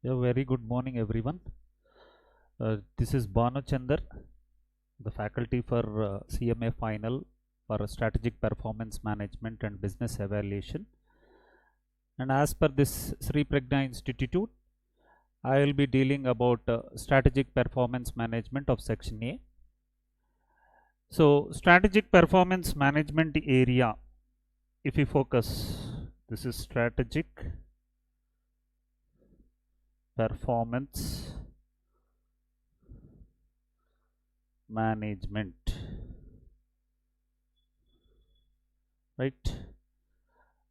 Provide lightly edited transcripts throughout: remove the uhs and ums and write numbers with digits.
A very good morning, everyone. This is Banu Chandar, the faculty for CMA Final for Strategic Performance Management and Business Evaluation. And as per this Sri Pragna Institute, I will be dealing about Strategic Performance Management of Section A. So, Strategic Performance Management area, if you focus, this is Strategic Performance Management, right?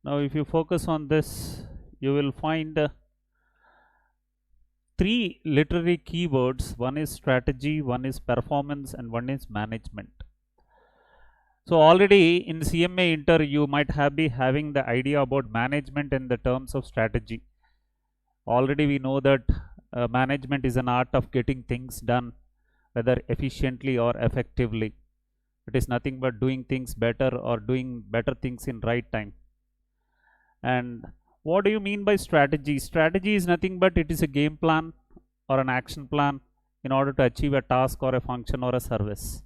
Now if you focus on this, you will find three literary keywords. One is strategy, one is performance, and one is management. So already in CMA Inter you might have been having the idea about management in the terms of strategy. Already we know that management is an art of getting things done, whether efficiently or effectively. It is nothing but doing things better or doing better things in right time. And what do you mean by strategy? Strategy is nothing but it is a game plan or an action plan in order to achieve a task or a function or a service.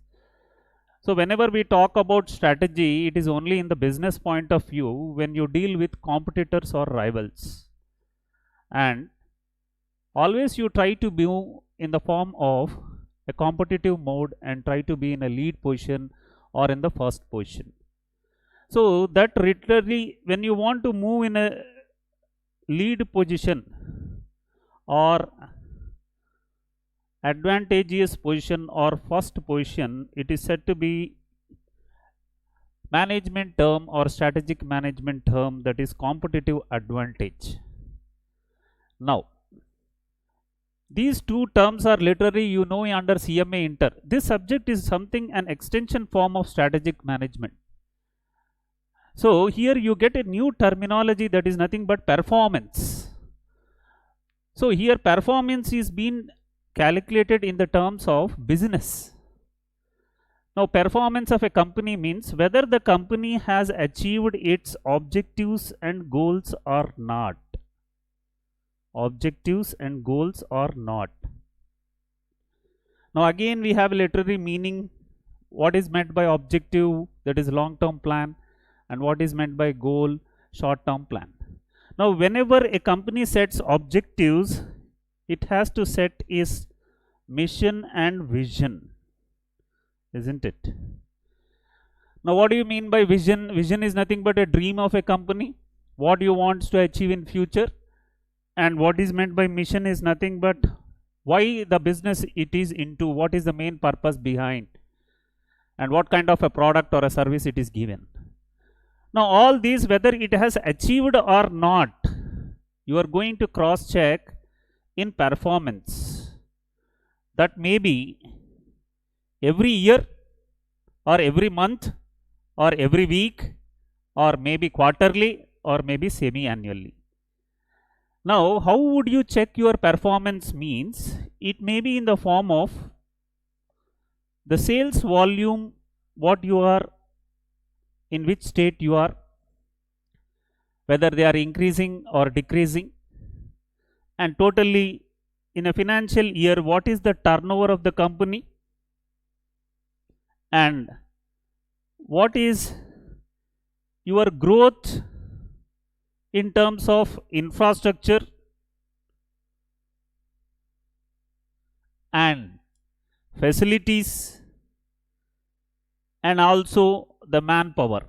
So whenever we talk about strategy, it is only in the business point of view when you deal with competitors or rivals. And always you try to move in the form of a competitive mode and try to be in a lead position or in the first position. So that literally when you want to move in a lead position or advantageous position or first position, it is said to be management term or strategic management term, that is competitive advantage. Now these two terms are literally under CMA Inter. This subject is something an extension form of strategic management. So here you get a new terminology, that is nothing but performance. So here performance is being calculated in the terms of business. Now performance of a company means whether the company has achieved its objectives and goals or not. Objectives and goals or not. Now again we have literary meaning. What is meant by objective, that is long term plan, and what is meant by goal, short term plan. Now whenever a company sets objectives, it has to set its mission and vision, isn't it? Now what do you mean by vision? Vision is nothing but a dream of a company, what you want to achieve in future. And what is meant by mission is nothing but why the business it is into, what is the main purpose behind, and what kind of a product or a service it is given. Now all these, whether it has achieved or not, you are going to cross check in performance. That may be every year or every month or every week or maybe quarterly or maybe semi-annually. Now how would you check your performance means, it may be in the form of the sales volume, what you are, in which state you are, whether they are increasing or decreasing, and totally in a financial year what is the turnover of the company, and what is your growth in terms of infrastructure and facilities and also the manpower.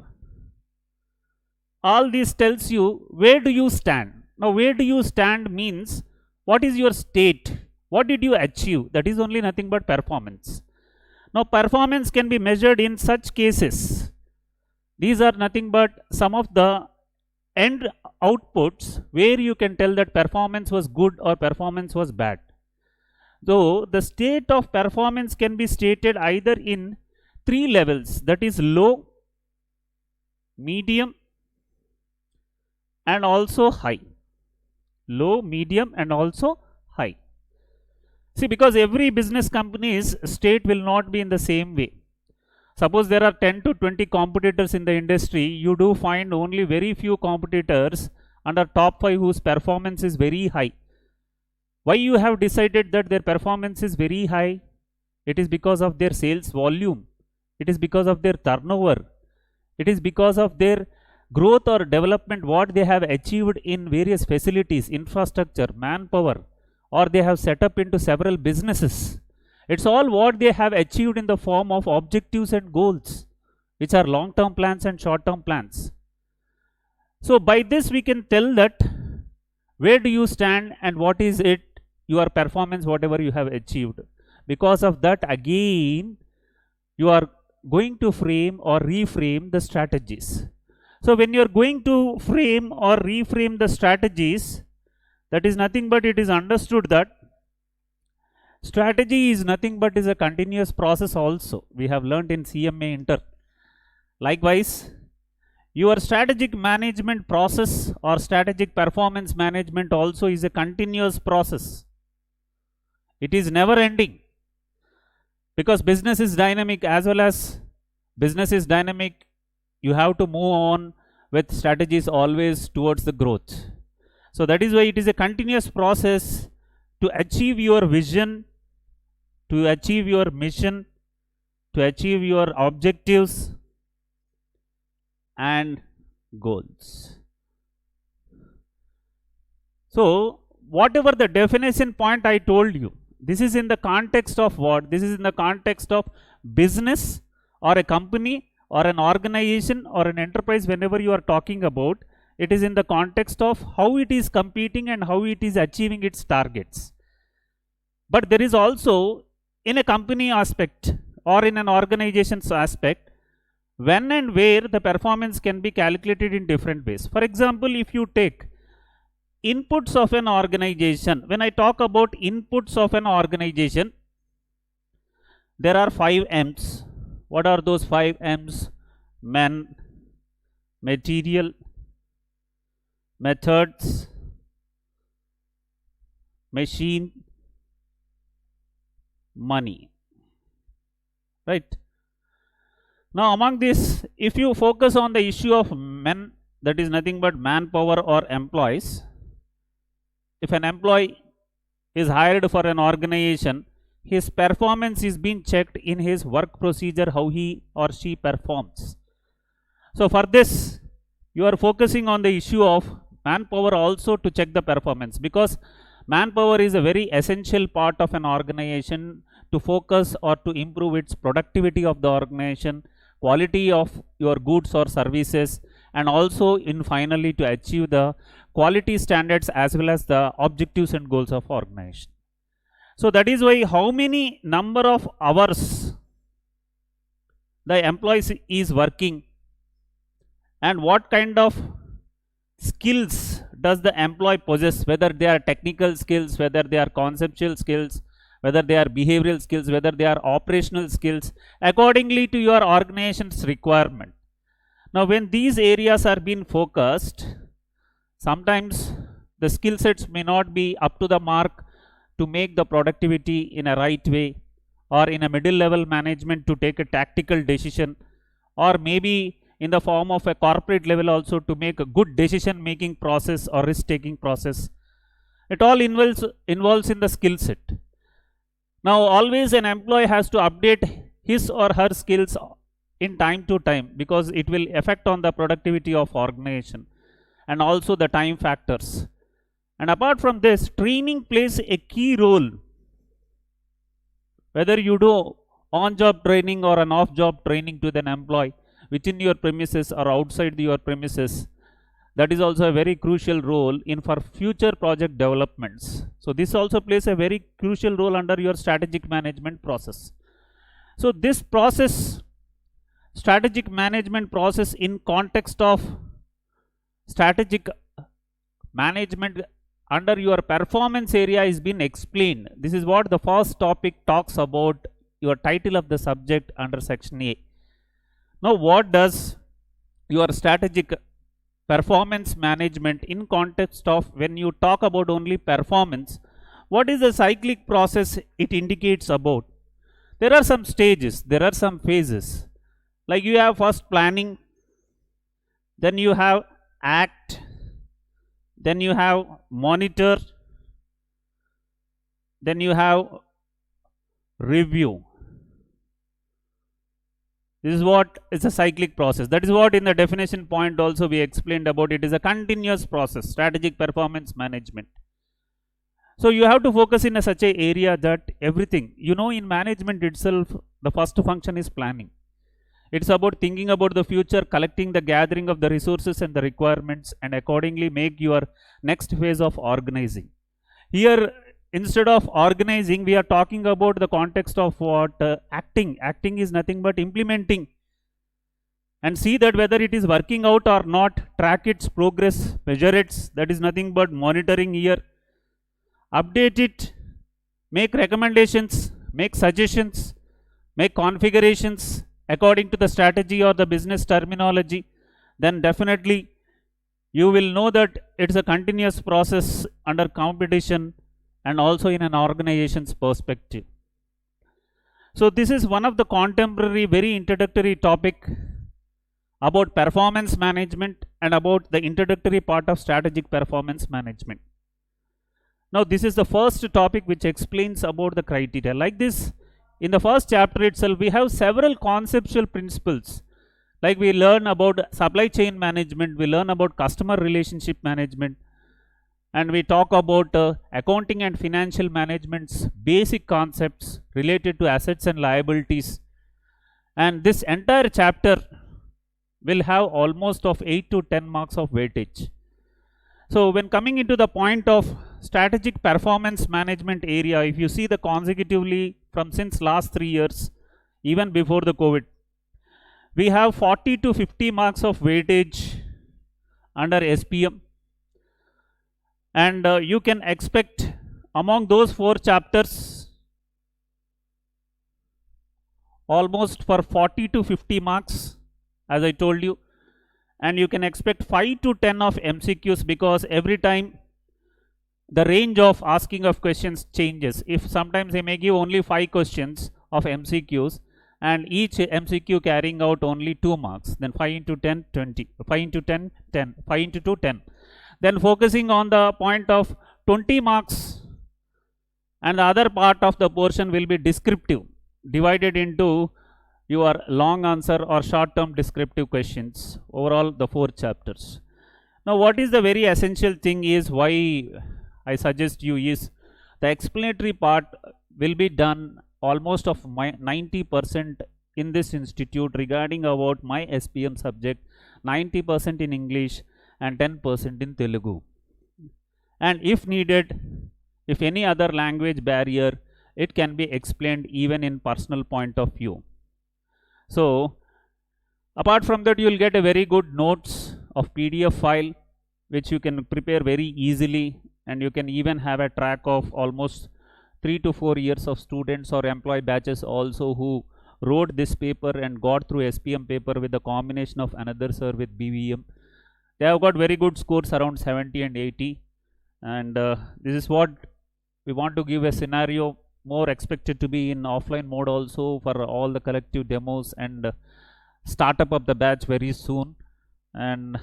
All this tells you where do you stand. Now where do you stand means what is your state, what did you achieve, that is only nothing but performance. Now performance can be measured in such cases. These are nothing but some of the end outputs where you can tell that performance was good or performance was bad. Though the state of performance can be stated either in three levels, that is low, medium and also high. Low, medium and also high. See, because every business company's state will not be in the same way. Suppose there are 10 to 20 competitors in the industry, you do find only very few competitors under top 5 whose performance is very high. Why you have decided that their performance is very high? It is because of their sales volume. It is because of their turnover. It is because of their growth or development, what they have achieved in various facilities, infrastructure, manpower, or they have set up into several businesses. It's all what they have achieved in the form of objectives and goals, which are long-term plans and short-term plans. So by this we can tell that where do you stand and what is it, your performance, whatever you have achieved. Because of that, again, you are going to frame or reframe the strategies. So when you are going to frame or reframe the strategies, that is nothing but it is understood that strategy is nothing but is a continuous process also. We have learned in CMA Inter. Likewise, your strategic management process or strategic performance management also is a continuous process. It is never ending, because business is dynamic. As well as business is dynamic, you have to move on with strategies always towards the growth. So that is why it is a continuous process to achieve your vision, to achieve your mission, to achieve your objectives and goals. So whatever the definition point I told you, this is in the context of what? This is in the context of business or a company or an organization or an enterprise. Whenever you are talking about, it is in the context of how it is competing and how it is achieving its targets. But there is also in a company aspect or in an organization's aspect, when and where the performance can be calculated in different ways. For example, if you take inputs of an organization, when I talk about inputs of an organization, there are 5 M's. What are those 5 M's? Men, material, methods, machine, money. Right? Now among this, if you focus on the issue of men, that is nothing but manpower or employees. If an employee is hired for an organization, his performance is being checked in his work procedure, how he or she performs. So for this, you are focusing on the issue of manpower also to check the performance, because manpower is a very essential part of an organization to focus or to improve its productivity of the organization, quality of your goods or services, and also in finally to achieve the quality standards as well as the objectives and goals of organization. So that is why how many number of hours the employee is working and what kind of skills does the employee possess, whether they are technical skills, whether they are conceptual skills, whether they are behavioral skills, whether they are operational skills, accordingly to your organization's requirement. Now when these areas are being focused, sometimes the skill sets may not be up to the mark to make the productivity in a right way, or in a middle level management to take a tactical decision, or maybe in the form of a corporate level also to make a good decision making process or risk taking process. It all involves in the skill set. Now always an employee has to update his or her skills in time to time, because it will affect on the productivity of organization and also the time factors. And apart from this, training plays a key role. Whether you do on-job training or an off-job training to an employee within your premises or outside your premises, that is also a very crucial role in for future project developments. So this also plays a very crucial role under your strategic management process. So this process, strategic management process in context of strategic management under your performance area is been explained. This is what the first topic talks about, your title of the subject under section A. Now what does your strategic performance management in context of, when you talk about only performance, what is the cyclic process it indicates about? There are some stages, there are some phases. Like you have first planning, then you have act, then you have monitor, Then you have review. This is what is a cyclic process. That is what in the definition point also we explained about. It is a continuous process, strategic performance management. So you have to focus in such a area that everything, in management itself, the first function is planning. It's about thinking about the future, collecting the gathering of the resources and the requirements, and accordingly make your next phase of organizing. Here, instead of organizing, we are talking about the context of what? Acting. Acting is nothing but implementing and see that whether it is working out or not, track its progress, measure it. That is nothing but monitoring here. Update it, make recommendations, make suggestions, make configurations according to the strategy or the business terminology. Then definitely you will know that it's a continuous process under competition and also in an organization's perspective. So this is one of the contemporary very introductory topic about performance management and about the introductory part of strategic performance management. Now this is the first topic which explains about the criteria. Like this, in the first chapter itself, we have several conceptual principles. Like we learn about supply chain management, we learn about customer relationship management, and we talk about accounting and financial management's basic concepts related to assets and liabilities. And this entire chapter will have almost of 8 to 10 marks of weightage. So when coming into the point of strategic performance management area, if you see the consecutively from since last 3 years, even before the COVID, we have 40 to 50 marks of weightage under SPM. And you can expect among those 4 chapters almost for 40 to 50 marks, as I told you. And you can expect 5 to 10 of MCQs, because every time the range of asking of questions changes. If sometimes they may give only 5 questions of MCQs and each MCQ carrying out only 2 marks, then 5 into 10, 20, 5 into 10, 10, 5 into 2, 10. Then focusing on the point of 20 marks, and the other part of the portion will be descriptive, divided into your long answer or short term descriptive questions, overall the 4 chapters. Now what is the very essential thing is why I suggest you is the explanatory part will be done almost of 90% in this institute regarding about my SPM subject, 90% in English and 10% in Telugu. And if needed, if any other language barrier, it can be explained even in personal point of view. So apart from that, you will get a very good notes of PDF file which you can prepare very easily, and you can even have a track of almost 3 to 4 years of students or employee batches also who wrote this paper and got through SPM paper with the combination of another sir with BVM. They have got very good scores around 70 and 80, and this is what we want to give a scenario more expected to be in offline mode also for all the collective demos and startup of the batch very soon. And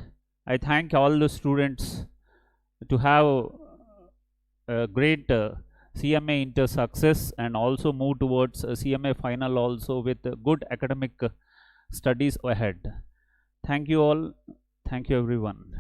I thank all the students to have a great CMA inter success and also move towards CMA final also with good academic studies ahead. Thank you all. Thank you everyone.